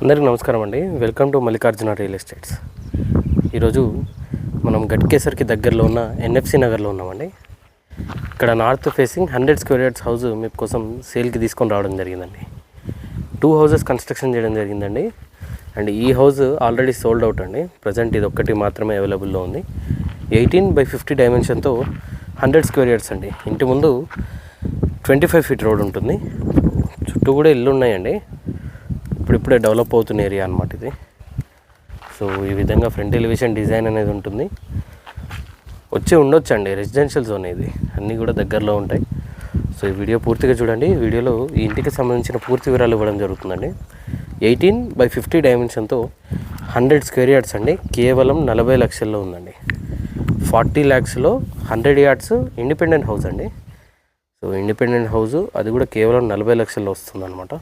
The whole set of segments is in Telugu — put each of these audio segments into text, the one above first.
అందరికీ నమస్కారం అండి. Welcome to Mallikarjuna real estates. ఈరోజు మనం గట్కేసర్కి దగ్గరలో ఉన్న ఎన్ఎఫ్సి నగర్లో ఉన్నామండి. ఇక్కడ north facing 100 square yards house మీ కోసం సేల్కి తీసుకొని రావడం జరిగిందండి. 2 హౌసెస్ కన్స్ట్రక్షన్ చేయడం జరిగిందండి. అండ్ ఈ హౌస్ ఆల్రెడీ సోల్డ్ అవుట్ అండి. ప్రజెంట్ ఇది ఒక్కటి మాత్రమే అవైలబుల్లో ఉంది. 18/50 డైమెన్షన్తో 100 స్క్వేర్ యార్డ్స్ అండి. ఇంటి ముందు 25 ఫీట్ రోడ్ ఉంటుంది. చుట్టూ కూడా ఇల్లు ఉన్నాయండి. ఇప్పుడిప్పుడే డెవలప్ అవుతున్న ఏరియా అనమాట ఇది. సో ఈ విధంగా ఫ్రంట్ ఎలివేషన్ డిజైన్ అనేది ఉంటుంది. ఉండొచ్చండి. రెసిడెన్షియల్ జోన్ ఇది, అన్నీ కూడా దగ్గరలో ఉంటాయి. సో ఈ వీడియో పూర్తిగా చూడండి. వీడియోలో ఈ ఇంటికి సంబంధించిన పూర్తి వివరాలు ఇవ్వడం జరుగుతుందండి. 18/50 డైమెన్షన్తో 100 స్క్వేర్ యార్డ్స్ అండి. కేవలం 40 లక్షల్లో ఉందండి. 40 ల్యాక్స్లో 100 యార్డ్స్ ఇండిపెండెంట్ హౌస్ అండి. సో ఇండిపెండెంట్ హౌస్, అది కూడా కేవలం 40 లక్షల్లో వస్తుందన్నమాట.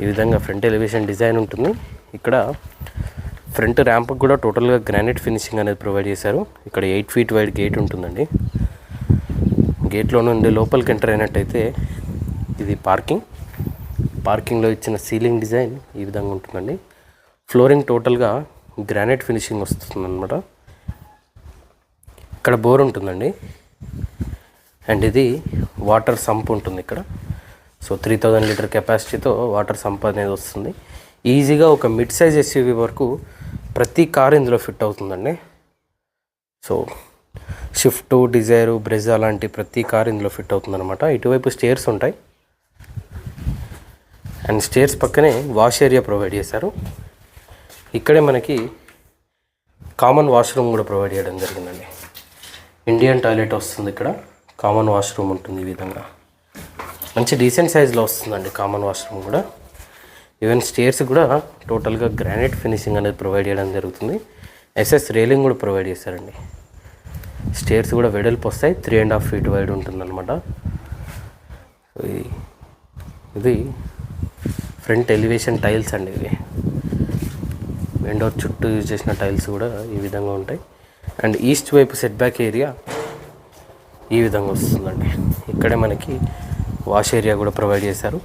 ఈ విధంగా ఫ్రంట్ ఎలివేషన్ డిజైన్ ఉంటుంది. ఇక్కడ ఫ్రంట్ ర్యాంప్కి కూడా టోటల్గా గ్రానైట్ ఫినిషింగ్ అనేది ప్రొవైడ్ చేశారు. ఇక్కడ 8 ఫీట్ వైడ్ గేట్ ఉంటుందండి. గేట్లో నుండి లోపలికి ఎంటర్ అయినట్టయితే ఇది పార్కింగ్లో ఇచ్చిన సీలింగ్ డిజైన్ ఈ విధంగా ఉంటుందండి. ఫ్లోరింగ్ టోటల్గా గ్రానైట్ ఫినిషింగ్ వస్తుందన్నమాట. ఇక్కడ బోర్ ఉంటుందండి. అండ్ ఇది వాటర్ సంప్ ఉంటుంది ఇక్కడ. సో 3000 లీటర్ కెపాసిటీతో వాటర్ సంప్ అనేది వస్తుంది. ఈజీగా ఒక మిడ్ సైజ్ ఎస్యూవీ వరకు ప్రతి కార్ ఇందులో ఫిట్ అవుతుందండి. సో షిఫ్ట్, డిజైర్, బ్రెజా లాంటి ప్రతి కార్ ఇందులో ఫిట్ అవుతుందన్నమాట. ఇటువైపు స్టేర్స్ ఉంటాయి. అండ్ స్టేర్స్ పక్కనే వాష్ ఏరియా ప్రొవైడ్ చేశారు. ఇక్కడే మనకి కామన్ వాష్రూమ్ కూడా ప్రొవైడ్ చేయడం జరిగిందండి. ఇండియన్ టాయిలెట్ వస్తుంది. ఇక్కడ కామన్ వాష్రూమ్ ఉంటుంది. ఈ విధంగా మంచి డీసెంట్ సైజులో వస్తుందండి కామన్ వాష్రూమ్ కూడా. ఈవెన్ స్టేర్స్ కూడా టోటల్గా గ్రానైట్ ఫినిషింగ్ అనేది ప్రొవైడ్ చేయడం జరుగుతుంది. ఎస్ఎస్ రైలింగ్ కూడా ప్రొవైడ్ చేశారండి. స్టేర్స్ కూడా వెడల్పు వస్తాయి. 3.5 ఫీట్ వైడ్ ఉంటుందన్నమాట. ఇది ఫ్రంట్ ఎలివేషన్ టైల్స్ అండి. ఇవి విండో చుట్టూ యూజ్ చేసిన టైల్స్ కూడా ఈ విధంగా ఉంటాయి. అండ్ ఈస్ట్ వైపు సెట్ బ్యాక్ ఏరియా ఈ విధంగా వస్తుందండి. ఇక్కడే మనకి వాష్ ఏరియా కూడా ప్రొవైడ్ చేశారు.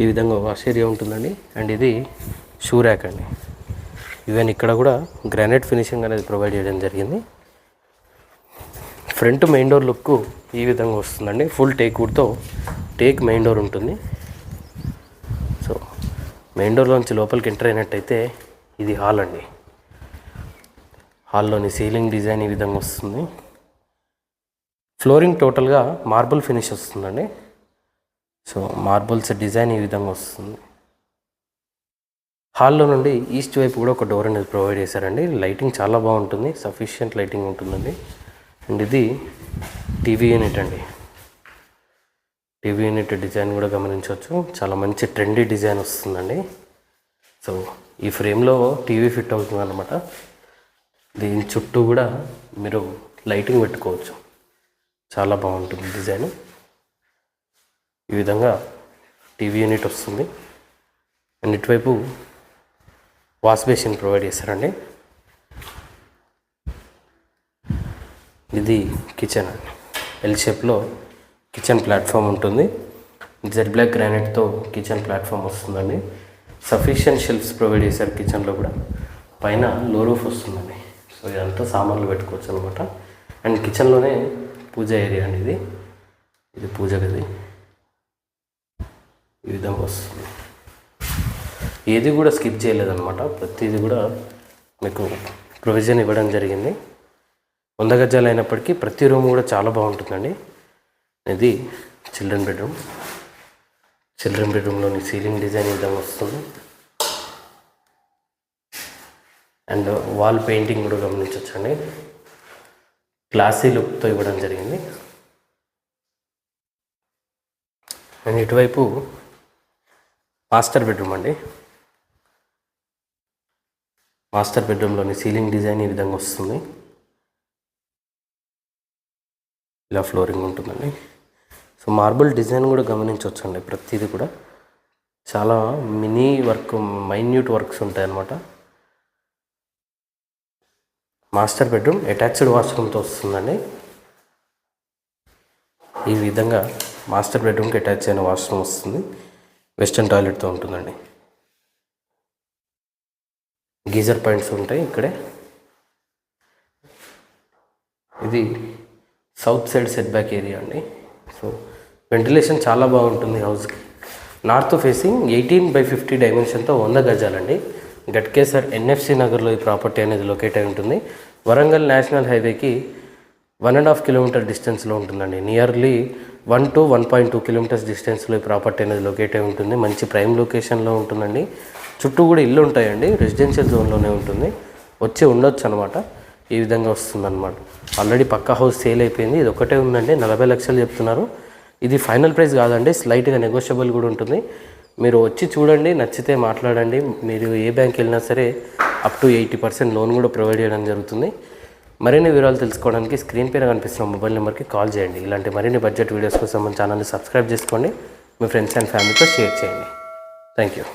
ఈ విధంగా వాష్ ఏరియా ఉంటుందండి. అండ్ ఇది షూ ర్యాక్ అండి. ఈవెన్ ఇక్కడ కూడా గ్రానైట్ ఫినిషింగ్ అనేది ప్రొవైడ్ చేయడం జరిగింది. ఫ్రంట్ మెయిన్ డోర్ లుక్ ఈ విధంగా వస్తుందండి. ఫుల్ టేక్ వుడ్తో మెయిన్ డోర్ ఉంటుంది. సో మెయిన్ డోర్లోంచి లోపలికి ఎంటర్ అయినట్టయితే ఇది హాల్ అండి. హాల్లోని సీలింగ్ డిజైన్ ఈ విధంగా వస్తుంది. ఫ్లోరింగ్ టోటల్గా మార్బుల్ ఫినిష్ వస్తుందండి. సో మార్బుల్స్ డిజైన్ ఈ విధంగా వస్తుంది. హాల్లో నుండి ఈస్ట్ వైపు కూడా ఒక డోర్ అనేది ప్రొవైడ్ చేశారండి. లైటింగ్ చాలా బాగుంటుంది. సఫిషియంట్ లైటింగ్ ఉంటుందండి. అండ్ ఇది టీవీ యూనిట్ అండి. టీవీ యూనిట్ డిజైన్ కూడా గమనించవచ్చు. చాలా మంచి ట్రెండీ డిజైన్ వస్తుందండి. సో ఈ ఫ్రేమ్లో టీవీ ఫిట్ అవుతుంది అన్నమాట. దీని చుట్టూ కూడా మీరు లైటింగ్ పెట్టుకోవచ్చు. చాలా బాగుంటుంది డిజైన్. ఈ విధంగా టీవీ యూనిట్ వస్తుంది. అండ్ ఇటువైపు వాష్ బేసిన్ ప్రొవైడ్ చేశారండి. ఇది కిచెన్ అండి. ఎల్ షేప్లో కిచెన్ ప్లాట్ఫామ్ ఉంటుంది. జెడ్ బ్లాక్ గ్రానైట్తో కిచెన్ ప్లాట్ఫామ్ వస్తుందండి. సఫిషియెంట్ షెల్ఫ్స్ ప్రొవైడ్ చేశారు కిచెన్లో కూడా. పైన లో రూఫ్ వస్తుందండి. సో ఇదంతా సామాన్లు పెట్టుకోవచ్చు అనమాట. అండ్ కిచెన్లోనే పూజ ఏరియా అండి. ఇది పూజ గది ఈ విధంగా వస్తుంది. ఏది కూడా స్కిప్ చేయలేదన్నమాట. ప్రతిదీ కూడా మీకు ప్రొవిజన్ ఇవ్వడం జరిగింది. 100 గజాలు అయినప్పటికీ ప్రతి రూమ్ కూడా చాలా బాగుంటుందండి. ఇది చిల్డ్రన్ బెడ్రూమ్లోని సీలింగ్ డిజైన్ ఈ విధంగా వస్తుంది. అండ్ వాల్ పెయింటింగ్ కూడా గమనించవచ్చండి. క్లాసీ లుక్తో ఇవ్వడం జరిగింది. అండ్ ఇటువైపు మాస్టర్ బెడ్రూమ్ అండి. మాస్టర్ బెడ్రూమ్లోని సీలింగ్ డిజైన్ ఈ విధంగా వస్తుంది. ఇలా ఫ్లోరింగ్ ఉంటుందండి. సో మార్బుల్ డిజైన్ కూడా గమనించవచ్చండి. ప్రతిదీ కూడా చాలా మినీ వర్క్, మైన్యూట్ వర్క్స్ ఉంటాయి అన్నమాట. మాస్టర్ బెడ్రూమ్ అటాచ్డ్ వాష్రూమ్తో వస్తుందండి. ఈ విధంగా మాస్టర్ బెడ్రూమ్కి అటాచ్ అయిన వాష్రూమ్ వస్తుంది. వెస్టర్న్ టాయిలెట్తో ఉంటుందండి. గీజర్ పాయింట్స్ ఉంటాయి ఇక్కడే. ఇది south side set back area అండి. సో వెంటిలేషన్ చాలా బాగుంటుంది హౌస్కి. North facing 18/50 డైమెన్షన్తో 100 గజాలండి. గట్కేసర్ ఎన్ఎఫ్సి నగర్లో ఈ ప్రాపర్టీ అనేది లొకేట్ అయి ఉంటుంది. వరంగల్ నేషనల్ హైవేకి 1.5 కిలోమీటర్ డిస్టెన్స్లో ఉంటుందండి. నియర్లీ 1 to 1.2 కిలోమీటర్స్ డిస్టెన్స్లో ఈ ప్రాపర్టీ అనేది లొకేట్ అయి ఉంటుంది. మంచి ప్రైమ్ లొకేషన్లో ఉంటుందండి. చుట్టూ కూడా ఇల్లు ఉంటాయండి. రెసిడెన్షియల్ జోన్లోనే ఉంటుంది. వచ్చి ఉండొచ్చు అనమాట. ఈ విధంగా వస్తుందన్నమాట. ఆల్రెడీ పక్కా హౌస్ సేల్ అయిపోయింది. ఇది ఒకటే ఉందండి. 40 లక్షలు చెప్తున్నారు. ఇది ఫైనల్ ప్రైస్ కాదండి, స్లైట్గా నెగోషియబుల్ కూడా ఉంటుంది. మీరు వచ్చి చూడండి, నచ్చితే మాట్లాడండి. మీరు ఏ బ్యాంక్ వెళ్ళినా సరే అప్ టు 80% లోన్ కూడా ప్రొవైడ్ చేయడం జరుగుతుంది. మరిన్ని వివరాలు తెలుసుకోవడానికి స్క్రీన్ పైన కనిపిస్తున్న మొబైల్ నెంబర్కి కాల్ చేయండి. ఇలాంటి మరిన్ని బడ్జెట్ వీడియోస్ కోసం మన ఛానల్ని సబ్స్క్రైబ్ చేసుకోండి. మీ ఫ్రెండ్స్ అండ్ ఫ్యామిలీతో షేర్ చేయండి. Thank you.